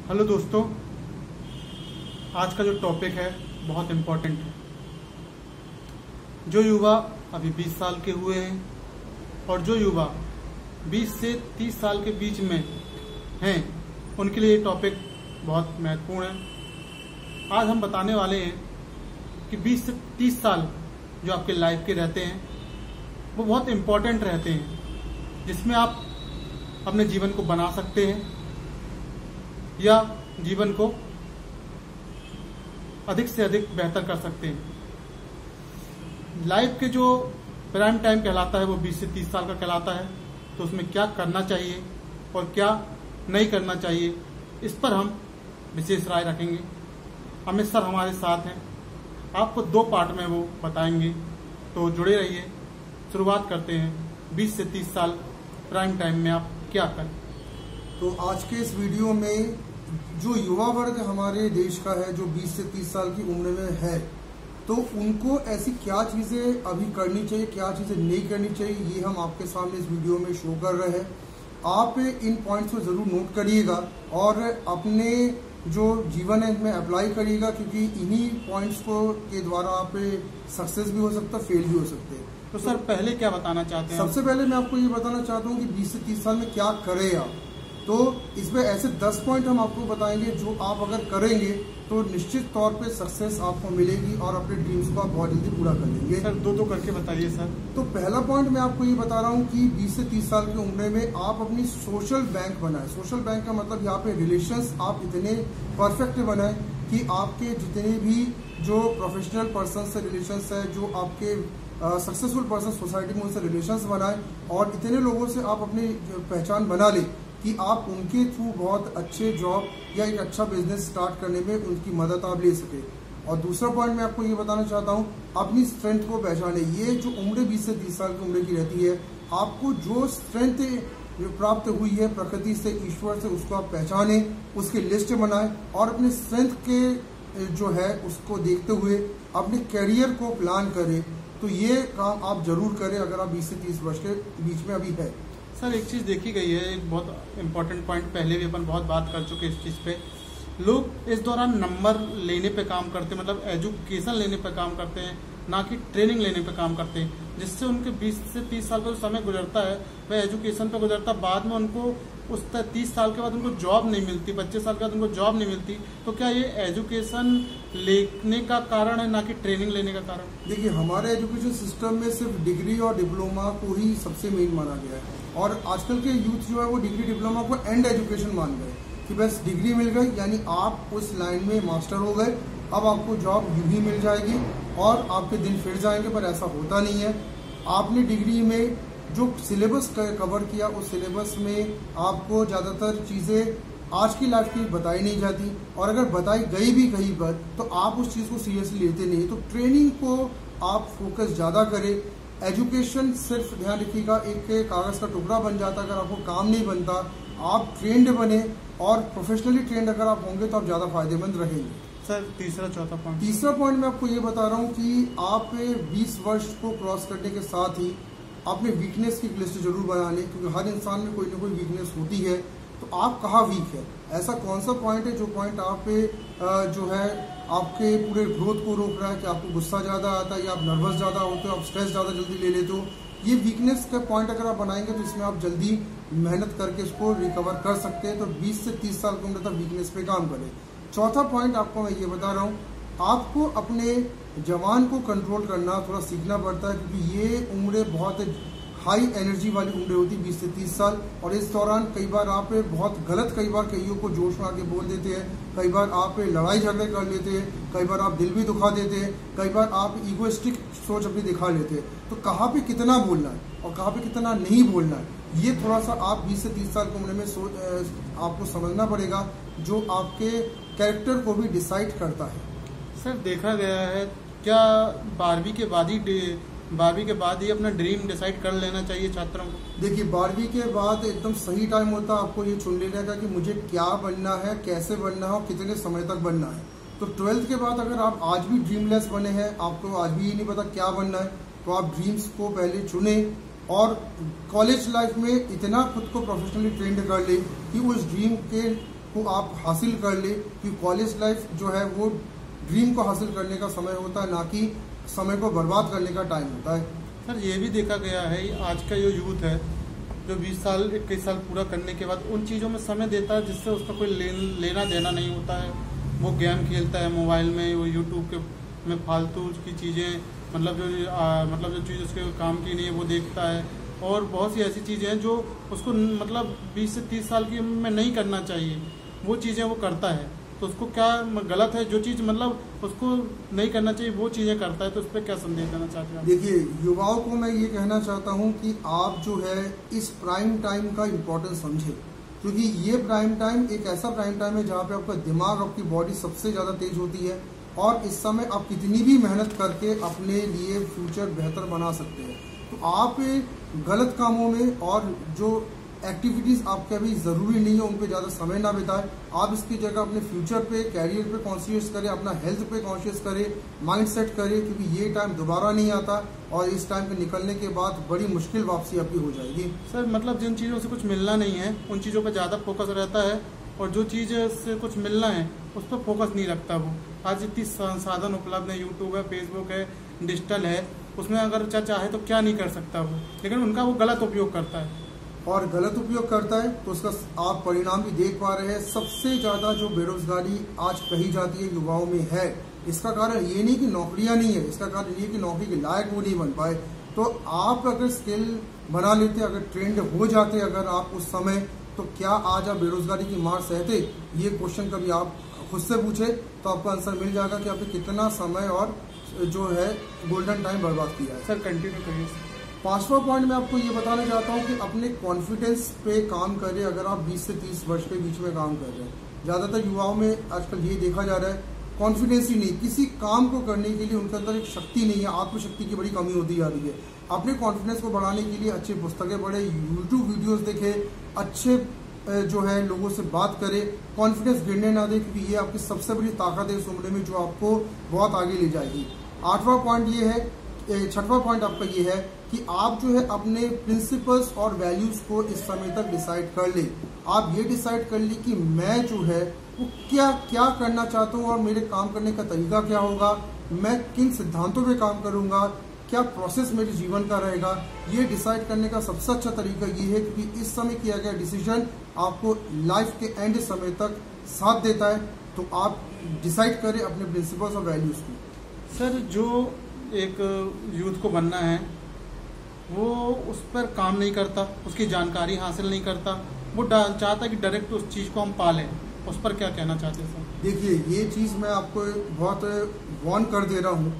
Hello दोस्तों, आज का जो टॉपिक है बहुत इम्पोर्टेंट है। जो युवा अभी 20 साल के हुए हैं और जो युवा 20 से 30 साल के बीच में हैं, उनके लिए ये टॉपिक बहुत महत्वपूर्ण है। आज हम बताने वाले हैं कि 20 से 30 साल जो आपके लाइफ के रहते हैं वो बहुत इम्पोर्टेंट रहते हैं, जिसमें आप अपने जीवन को बना सकते हैं या जीवन को अधिक से अधिक बेहतर कर सकते हैं। लाइफ के जो प्राइम टाइम कहलाता है वो 20 से 30 साल का कहलाता है। तो उसमें क्या करना चाहिए और क्या नहीं करना चाहिए, इस पर हम विशेष राय रखेंगे। अमित सर हमारे साथ हैं, आपको 2 पार्ट में वो बताएंगे, तो जुड़े रहिए। शुरुआत करते हैं 20 से 30 साल प्राइम टाइम में आप क्या करें। तो आज के इस वीडियो में जो युवा वर्ग हमारे देश का है, जो 20 से 30 साल की उम्र में है, तो उनको ऐसी क्या चीज़ें अभी करनी चाहिए, क्या चीज़ें नहीं करनी चाहिए, ये हम आपके सामने इस वीडियो में शो कर रहे हैं। आप इन पॉइंट्स को ज़रूर नोट करिएगा और अपने जो जीवन है इनमें अप्लाई करिएगा, क्योंकि इन्हीं पॉइंट्स को के द्वारा आप सक्सेस भी हो सकता है, फेल भी हो सकते हैं। तो सर पहले क्या बताना चाहते हैं? सबसे पहले मैं आपको ये बताना चाहता हूँ कि 20 से 30 साल में क्या करें आप। तो इसमें ऐसे 10 पॉइंट हम आपको बताएंगे जो आप अगर करेंगे तो निश्चित तौर पे सक्सेस आपको मिलेगी और अपने ड्रीम्स को आप बहुत जल्दी पूरा कर लेंगे। सर 2 करके बताइए सर। तो पहला पॉइंट मैं आपको ये बता रहा हूँ कि 20 से 30 साल की उम्र में आप अपनी सोशल बैंक बनाएं। सोशल बैंक का मतलब यहाँ पे रिलेशंस आप इतने परफेक्ट बनाएं कि आपके जितने भी जो प्रोफेशनल पर्सन से रिलेशंस है, जो आपके सक्सेसफुल पर्सन सोसाइटी में उनसे रिलेशंस बनाएं और इतने लोगों से आप अपनी पहचान बना लें कि आप उनके थ्रू बहुत अच्छे जॉब या एक अच्छा बिजनेस स्टार्ट करने में उनकी मदद आप ले सके। और दूसरा पॉइंट मैं आपको ये बताना चाहता हूँ, अपनी स्ट्रेंथ को पहचाने। ये जो उम्र 20 से 30 साल की उम्र की रहती है, आपको जो स्ट्रेंथ प्राप्त हुई है प्रकृति से, ईश्वर से, उसको आप पहचाने, उसकी लिस्ट बनाएं और अपने स्ट्रेंथ के जो है उसको देखते हुए अपने करियर को प्लान करें। तो ये काम आप जरूर करें अगर आप 20 से 30 वर्ष के बीच में अभी है। सर एक चीज़ देखी गई है, एक बहुत इम्पोर्टेंट पॉइंट, पहले भी अपन बहुत बात कर चुके हैं इस चीज़ पे। लोग इस दौरान नंबर लेने पे काम करते हैं, मतलब एजुकेशन लेने पे काम करते हैं, ना कि ट्रेनिंग लेने पे काम करते हैं, जिससे उनके 20 से 30 साल का जो समय गुजरता है वह एजुकेशन पे गुजरता। बाद में उनको उस 30 साल के बाद उनको जॉब नहीं मिलती, 25 साल के बाद उनको जॉब नहीं मिलती। तो क्या ये एजुकेशन लेने का कारण है, ना कि ट्रेनिंग लेने का कारण? देखिए, हमारे एजुकेशन सिस्टम में सिर्फ डिग्री और डिप्लोमा को ही सबसे मेन माना गया है और आजकल के यूथ जो है वो डिग्री डिप्लोमा को एंड एजुकेशन मान गए कि बस डिग्री मिल गई यानी आप उस लाइन में मास्टर हो गए, अब आपको जॉब यूं ही मिल जाएगी और आपके दिन फिर जाएंगे। पर ऐसा होता नहीं है। आपने डिग्री में जो सिलेबस कवर किया, उस सिलेबस में आपको ज़्यादातर चीज़ें आज की लाइफ की बताई नहीं जाती और अगर बताई गई भी कहीं पर तो आप उस चीज़ को सीरियसली लेते नहीं। तो ट्रेनिंग को आप फोकस ज़्यादा करें। एजुकेशन सिर्फ ध्यान रखिएगा एक कागज़ का टुकड़ा बन जाता, अगर आपको काम नहीं बनता। आप ट्रेंड बने और प्रोफेशनली ट्रेंड अगर आप होंगे तो आप ज़्यादा फायदेमंद रहेंगे। सर तीसरा पॉइंट मैं आपको ये बता रहा हूँ कि आप 20 वर्ष को क्रॉस करने के साथ ही अपने वीकनेस की लिस्ट जरूर बना लें, क्योंकि हर इंसान में कोई ना कोई वीकनेस होती है। तो आप कहाँ वीक है, ऐसा कौन सा पॉइंट है जो पॉइंट आप जो है आपके पूरे ग्रोथ को रोक रहा है, कि आपको गुस्सा ज़्यादा आता है या आप नर्वस ज़्यादा होते हो, आप स्ट्रेस ज़्यादा जल्दी ले लेते हो। ये वीकनेस का पॉइंट अगर आप बनाएंगे तो इसमें आप जल्दी मेहनत करके इसको रिकवर कर सकते हैं। तो 20 से 30 साल की उम्र तक वीकनेस पे काम करें। चौथा पॉइंट आपको मैं ये बता रहा हूँ, आपको अपने जवान को कंट्रोल करना थोड़ा सीखना पड़ता है, क्योंकि ये उम्र बहुत हाई एनर्जी वाली उम्र होती है 20 से 30 साल। और इस दौरान कई बार आप बहुत गलत, कई बार कईयों को जोश में आके बोल देते हैं, कई बार आप लड़ाई झगड़े कर लेते हैं, कई बार आप दिल भी दुखा देते हैं, कई बार आप ईगोइस्टिक सोच अपनी दिखा लेते हैं। तो कहाँ पे कितना बोलना है और कहाँ पे कितना नहीं बोलना है, ये थोड़ा सा आप 20 से 30 साल की उम्र में आपको समझना पड़ेगा, जो आपके कैरेक्टर को भी डिसाइड करता है। सर देखा गया है, क्या 12वीं के बाद ही अपना ड्रीम डिसाइड कर लेना चाहिए छात्रों को? देखिए, 12वीं के बाद एकदम सही टाइम होता है आपको ये चुन लेने का कि मुझे क्या बनना है, कैसे बनना है और कितने समय तक बनना है। तो 12th के बाद अगर आप आज भी ड्रीमलेस बने हैं, आपको आज भी ये नहीं पता क्या बनना है, तो आप ड्रीम्स को पहले चुने और कॉलेज लाइफ में इतना खुद को प्रोफेशनली ट्रेंड कर ले कि उस ड्रीम के को आप हासिल कर ले, क्योंकि कॉलेज लाइफ जो है वो ड्रीम को हासिल करने का समय होता है, ना कि समय को बर्बाद करने का टाइम होता है। सर ये भी देखा गया है आज का जो यूथ है जो 20 साल 21 साल पूरा करने के बाद उन चीज़ों में समय देता है जिससे उसका कोई लेना देना नहीं होता है। वो गेम खेलता है मोबाइल में, वो यूट्यूब के में फालतू की चीज़ें मतलब जो चीज़ उसके काम की नहीं है वो देखता है, और बहुत सी ऐसी चीज़ें हैं जो उसको मतलब 20 से 30 साल की में नहीं करना चाहिए, वो चीज़ें वो करता है। तो उसको क्या गलत है, जो चीज़ मतलब उसको नहीं करना चाहिए वो चीज़ें करता है, तो उस पर क्या संदेश देना चाहते हैं? देखिए, युवाओं को मैं ये कहना चाहता हूँ कि आप जो है इस प्राइम टाइम का इम्पोर्टेंस समझे, क्योंकि ये प्राइम टाइम एक ऐसा प्राइम टाइम है जहाँ पे आपका दिमाग, आपकी बॉडी सबसे ज़्यादा तेज होती है, और इस समय आप कितनी भी मेहनत करके अपने लिए फ्यूचर बेहतर बना सकते हैं। तो आप गलत कामों में और जो एक्टिविटीज़ आपके अभी ज़रूरी नहीं है उन पे ज़्यादा समय ना बिताएं। आप इसकी जगह अपने फ्यूचर पे, कैरियर पे कॉन्शियस करें, अपना हेल्थ पे कॉन्शियस करें, माइंड सेट करें, क्योंकि ये टाइम दोबारा नहीं आता और इस टाइम पे निकलने के बाद बड़ी मुश्किल वापसी आपकी हो जाएगी। सर मतलब जिन चीज़ों से कुछ मिलना नहीं है उन चीज़ों पर ज़्यादा फोकस रहता है, और जो चीज़ से कुछ मिलना है उस पर फोकस नहीं रखता वो। आज इतनी संसाधन उपलब्ध है, यूट्यूब है, फेसबुक है, डिजिटल है, उसमें अगर चाहे तो क्या नहीं कर सकता वो, लेकिन उनका वो गलत उपयोग करता है और गलत उपयोग करता है तो उसका आप परिणाम भी देख पा रहे हैं। सबसे ज़्यादा जो बेरोजगारी आज कही जाती है युवाओं में है, इसका कारण ये नहीं कि नौकरियां नहीं है, इसका कारण ये कि नौकरी के लायक वो नहीं बन पाए। तो आप अगर स्किल बना लेते, अगर ट्रेंड हो जाते अगर आप उस समय, तो क्या आज आप बेरोजगारी की मार सहते? ये क्वेश्चन कभी आप खुद से पूछे तो आपको आंसर मिल जाएगा कि आपने कितना समय और जो है गोल्डन टाइम बर्बाद किया है। सर कंटिन्यू करिए। 5वां पॉइंट मैं आपको ये बताना चाहता हूँ कि अपने कॉन्फिडेंस पे काम करें। अगर आप 20 से 30 वर्ष के बीच में काम कर रहे हैं, ज़्यादातर युवाओं में आजकल ये देखा जा रहा है कॉन्फिडेंस ही नहीं, किसी काम को करने के लिए उनके अंदर एक शक्ति नहीं है, आत्मशक्ति की बड़ी कमी होती जा रही है। अपने कॉन्फिडेंस को बढ़ाने के लिए अच्छी पुस्तकें पढ़े, यूट्यूब वीडियोस देखे, अच्छे जो है लोगों से बात करें, कॉन्फिडेंस गिरने ना दे, क्योंकि ये आपकी सबसे बड़ी ताकत है इस उम्र में जो आपको बहुत आगे ले जाएगी। 8वां पॉइंट ये है, 6वां पॉइंट आपका ये है कि आप जो है अपने प्रिंसिपल्स और वैल्यूज को इस समय तक डिसाइड कर ले। आप ये डिसाइड कर ली कि मैं जो है वो क्या क्या करना चाहता हूँ और मेरे काम करने का तरीका क्या होगा, मैं किन सिद्धांतों पे काम करूंगा, क्या प्रोसेस मेरे जीवन का रहेगा। ये डिसाइड करने का सबसे अच्छा तरीका ये है, क्योंकि इस समय किया गया डिसीजन आपको लाइफ के एंड समय तक साथ देता है। तो आप डिसाइड करें अपने प्रिंसिपल्स और वैल्यूज को। सर जो एक यूथ को बनना है वो उस पर काम नहीं करता, उसकी जानकारी हासिल नहीं करता, वो चाहता है कि डायरेक्ट उस चीज़ को हम पालें, उस पर क्या कहना चाहते हैं सर? देखिए, ये चीज़ मैं आपको बहुत वार्न कर दे रहा हूँ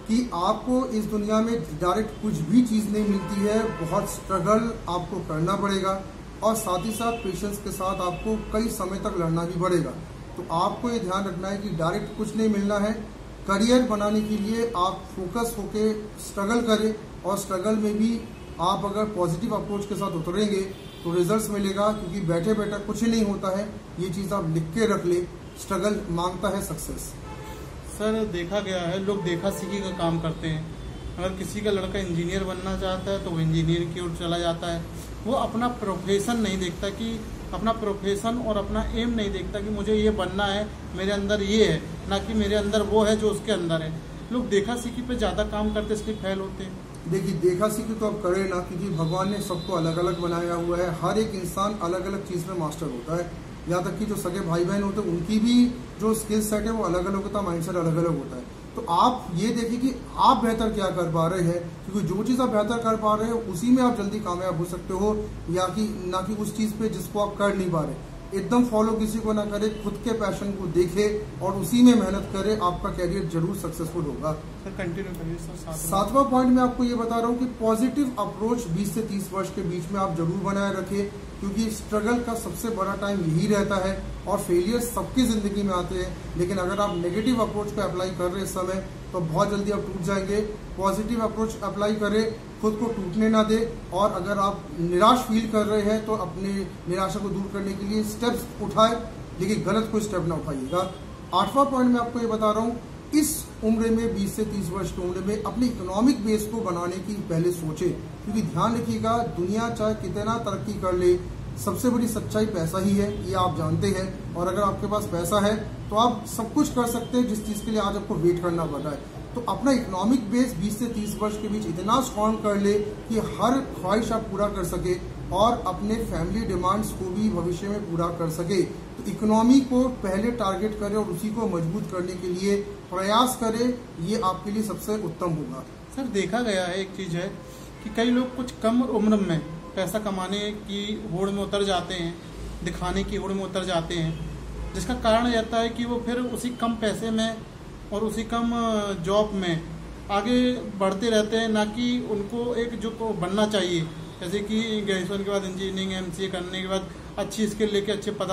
कि आपको इस दुनिया में डायरेक्ट कुछ भी चीज़ नहीं मिलती है, बहुत स्ट्रगल आपको करना पड़ेगा और साथ ही साथ पेशेंस के साथ आपको कई समय तक लड़ना भी पड़ेगा। तो आपको ये ध्यान रखना है कि डायरेक्ट कुछ नहीं मिलना है। करियर बनाने के लिए आप फोकस होके स्ट्रगल करें, और स्ट्रगल में भी आप अगर पॉजिटिव अप्रोच के साथ उतरेंगे तो रिजल्ट्स मिलेगा, क्योंकि बैठे बैठे कुछ ही नहीं होता है। ये चीज़ आप लिख के रख ले, स्ट्रगल मांगता है सक्सेस। सर देखा गया है लोग देखा सीखी का काम करते हैं। अगर किसी का लड़का इंजीनियर बनना चाहता है तो वो इंजीनियर की ओर चला जाता है, वो अपना प्रोफेशन नहीं देखता कि अपना प्रोफेशन और अपना एम नहीं देखता कि मुझे ये बनना है, मेरे अंदर ये है, ना कि मेरे अंदर वो है जो उसके अंदर है। लोग देखा सीखी पे ज़्यादा काम करते इसलिए फेल होते हैं। देखिए, देखा सीखी तो आप करें ना, क्योंकि भगवान ने सबको अलग अलग बनाया हुआ है। हर एक इंसान अलग अलग चीज़ में मास्टर होता है, यहाँ तक कि जो सगे भाई बहन होते हैं उनकी भी जो स्किल सेट है वो अलग अलग होता है, माइंडसेट अलग अलग होता है। तो आप ये देखिए कि आप बेहतर क्या कर पा रहे हैं, क्योंकि जो चीज़ आप बेहतर कर पा रहे हो उसी में आप जल्दी कामयाब हो सकते हो, या कि ना कि उस चीज़ पे जिसको आप कर नहीं पा रहे। एकदम फॉलो किसी को ना करें, खुद के पैशन को देखें और उसी में मेहनत करें, आपका कैरियर जरूर सक्सेसफुल होगा। सर कंटिन्यू करिए सर। 7वां पॉइंट मैं आपको ये बता रहा हूँ कि पॉजिटिव अप्रोच 20 से 30 वर्ष के बीच में आप जरूर बनाए रखें, क्योंकि स्ट्रगल का सबसे बड़ा टाइम यही रहता है और फेलियर सबकी जिंदगी में आते हैं। लेकिन अगर आप नेगेटिव अप्रोच को अप्लाई कर रहे हैं इस समय तो बहुत जल्दी आप टूट जाएंगे। पॉजिटिव अप्रोच अप्लाई करें, खुद को टूटने ना दे, और अगर आप निराश फील कर रहे हैं तो अपने निराशा को दूर करने के लिए स्टेप्स उठाए, लेकिन गलत कोई स्टेप ना उठाइएगा। 8वां पॉइंट मैं आपको ये बता रहा हूँ, इस उम्र में 20 से 30 वर्ष की उम्र में अपनी इकोनॉमिक बेस को बनाने की पहले सोचे, क्योंकि ध्यान रखिएगा दुनिया चाहे कितना तरक्की कर ले, सबसे बड़ी सच्चाई पैसा ही है, ये आप जानते हैं। और अगर आपके पास पैसा है तो आप सब कुछ कर सकते हैं जिस चीज़ के लिए आज आपको वेट करना पड़ रहा है। तो अपना इकोनॉमिक बेस 20 से 30 वर्ष के बीच इतना स्ट्रॉन्ग कर ले कि हर ख्वाहिश आप पूरा कर सके और अपने फैमिली डिमांड्स को भी भविष्य में पूरा कर सके। तो इकोनॉमी को पहले टारगेट करें और उसी को मजबूत करने के लिए प्रयास करें, ये आपके लिए सबसे उत्तम होगा। सर देखा गया है एक चीज़ है कि कई लोग कुछ कम उम्र में पैसा कमाने की होड़ में उतर जाते हैं, दिखाने की होड़ में उतर जाते हैं, जिसका कारण रहता है कि वो फिर उसी कम पैसे में और उसी कम जॉब में आगे बढ़ते रहते हैं, ना कि उनको एक जो बनना चाहिए, जैसे कि ग्रेजुएशन के बाद इंजीनियरिंग MCA करने के बाद अच्छी स्किल लेके अच्छे पद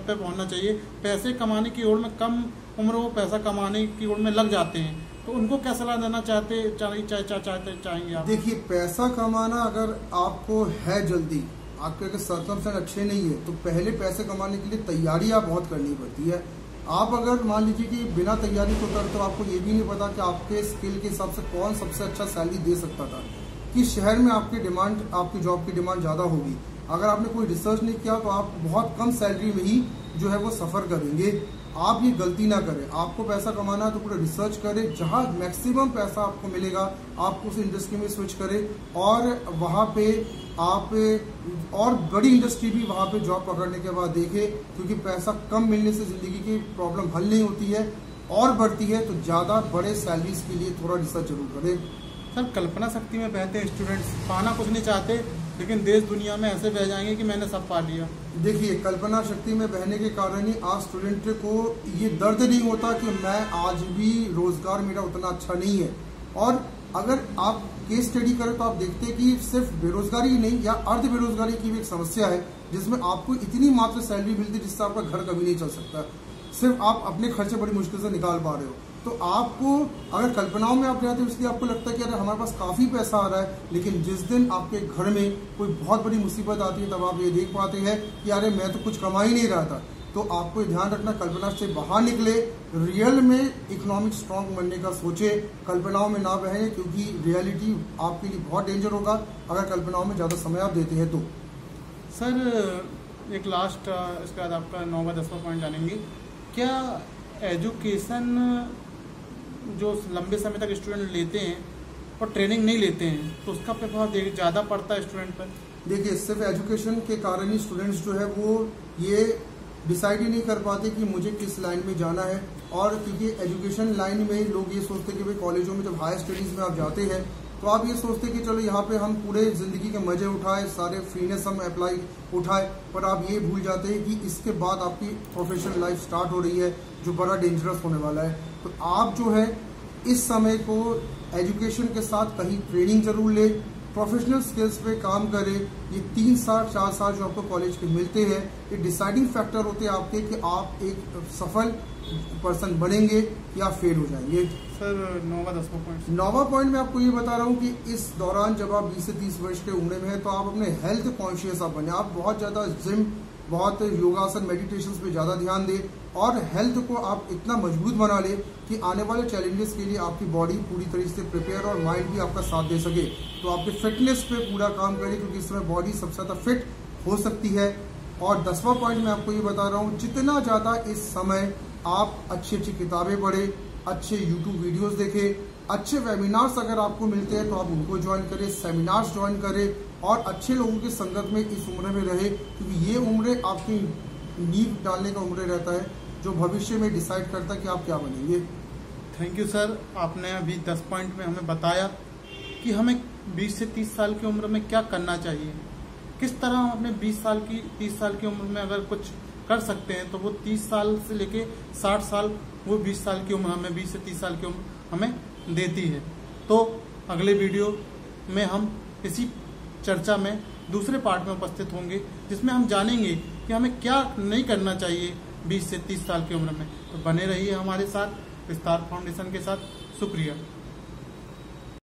पे पहुंचना चाहिए। पैसे कमाने की ओर में कम उम्र वो पैसा कमाने की ओर में लग जाते हैं, तो उनको क्या सलाह देना चाहेंगे आप? देखिए, पैसा कमाना अगर आपको है जल्दी, आपके अगर सर्कमस्टेंस अच्छे नहीं है, तो पहले पैसे कमाने के लिए तैयारी आप बहुत करनी पड़ती है। आप अगर मान लीजिए कि बिना तैयारी को कर, तो आपको ये भी नहीं पता कि आपके स्किल के हिसाब से कौन सबसे अच्छा सैलरी दे सकता था, किस शहर में आपकी डिमांड, आपकी जॉब की डिमांड ज़्यादा होगी। अगर आपने कोई रिसर्च नहीं किया तो आप बहुत कम सैलरी में ही जो है वो सफ़र करेंगे। आप ये गलती ना करें। आपको पैसा कमाना है तो पूरा रिसर्च करें, जहाँ मैक्सिमम पैसा आपको मिलेगा आप उस इंडस्ट्री में स्विच करें और वहाँ पे आप और बड़ी इंडस्ट्री भी वहाँ पे जॉब पकड़ने के बाद देखें, क्योंकि पैसा कम मिलने से ज़िंदगी की प्रॉब्लम हल नहीं होती है और बढ़ती है। तो ज़्यादा बड़े सैलरीज के लिए थोड़ा रिसर्च जरूर करें। सर कल्पना शक्ति में बहते हैं स्टूडेंट्स, पाना कुछ नहीं चाहते, लेकिन देश दुनिया में ऐसे बह जाएंगे कि मैंने सब पा लिया। देखिए, कल्पना शक्ति में बहने के कारण ही आज स्टूडेंट को ये दर्द नहीं होता कि मैं आज भी रोजगार मेरा उतना अच्छा नहीं है। और अगर आप केस स्टडी करें तो आप देखते हैं कि सिर्फ बेरोजगारी ही नहीं या अर्ध बेरोजगारी की भी एक समस्या है, जिसमें आपको इतनी मात्र सैलरी मिलती है जिससे आपका घर कभी नहीं चल सकता, सिर्फ आप अपने खर्चे बड़ी मुश्किल से निकाल पा रहे हो। तो आपको अगर कल्पनाओं में आप जाते हो इसलिए आपको लगता है कि अरे हमारे पास काफ़ी पैसा आ रहा है, लेकिन जिस दिन आपके घर में कोई बहुत बड़ी मुसीबत आती है तब आप ये देख पाते हैं कि अरे मैं तो कुछ कमा ही नहीं रहा था। तो आपको ध्यान रखना, कल्पना से बाहर निकले, रियल में इकोनॉमिक स्ट्रॉन्ग बनने का सोचे, कल्पनाओं में ना बहें, क्योंकि रियलिटी आपके लिए बहुत डेंजर होगा अगर कल्पनाओं में ज़्यादा समय आप देते हैं तो। सर एक लास्ट, इसके बाद आपका 9वां 10वां पॉइंट जानेंगे। क्या एजुकेशन जो लंबे समय तक स्टूडेंट लेते हैं और ट्रेनिंग नहीं लेते हैं तो उसका प्रभाव ज़्यादा पड़ता है स्टूडेंट पर? देखिए, सिर्फ एजुकेशन के कारण ही स्टूडेंट्स जो है वो ये डिसाइड ही नहीं कर पाते कि मुझे किस लाइन में जाना है। और क्योंकि एजुकेशन लाइन में लोग ये सोचते हैं कि भाई कॉलेजों में जब हायर स्टडीज़ में आप जाते हैं तो आप ये सोचते हैं कि चलो यहाँ पे हम पूरे ज़िंदगी के मज़े उठाए, सारे फ्रीनेस हम अप्लाई उठाए, पर आप ये भूल जाते हैं कि इसके बाद आपकी प्रोफेशनल लाइफ स्टार्ट हो रही है जो बड़ा डेंजरस होने वाला है। तो आप जो है इस समय को एजुकेशन के साथ कहीं ट्रेनिंग जरूर ले, प्रोफेशनल स्किल्स पे काम करें। ये 3 साल 4 साल जो आपको कॉलेज के मिलते हैं ये डिसाइडिंग फैक्टर होते हैं आपके कि आप एक सफल पर्सन बनेंगे या फेल हो जाएंगे। सर 9वां 10वां पॉइंट। 9वां पॉइंट मैं आपको ये बता रहा हूँ कि इस दौरान जब आप 20 से 30 वर्ष के उम्र में है तो आप अपने हेल्थ कॉन्शियस आप बने। आप बहुत ज़्यादा जिम, बहुत योगासन, मेडिटेशन पे ज़्यादा ध्यान दें और हेल्थ को आप इतना मजबूत बना ले कि आने वाले चैलेंजेस के लिए आपकी बॉडी पूरी तरीके से प्रिपेयर और माइंड भी आपका साथ दे सके। तो आपके फिटनेस पे पूरा काम करें, क्योंकि इस समय बॉडी सबसे ज़्यादा फिट हो सकती है। और 10वां पॉइंट मैं आपको ये बता रहा हूँ, जितना ज़्यादा इस समय आप अच्छी अच्छी किताबें पढ़ें, अच्छे यूट्यूब वीडियोस देखें, अच्छे वेबिनार्स अगर आपको मिलते हैं तो आप उनको ज्वाइन करें, सेमिनार्स ज्वाइन करें और अच्छे लोगों की संगत में इस उम्र में रहे, क्योंकि ये उम्र आपकी नींव डालने का उम्र रहता है जो भविष्य में डिसाइड करता है कि आप क्या बनेंगे। थैंक यू सर, आपने अभी 10 पॉइंट में हमें बताया कि हमें 20 से 30 साल की उम्र में क्या करना चाहिए, किस तरह हम अपने 20 साल की 30 साल की उम्र में अगर कुछ कर सकते हैं तो वो 30 साल से लेके 60 साल वो 20 साल की उम्र हमें 20 से 30 साल की उम्र हमें देती है। तो अगले वीडियो में हम इसी चर्चा में दूसरे पार्ट में उपस्थित होंगे, जिसमें हम जानेंगे कि हमें क्या नहीं करना चाहिए 20 से 30 साल की उम्र में। तो बने रहिए हमारे साथ विस्तार फाउंडेशन के साथ। शुक्रिया।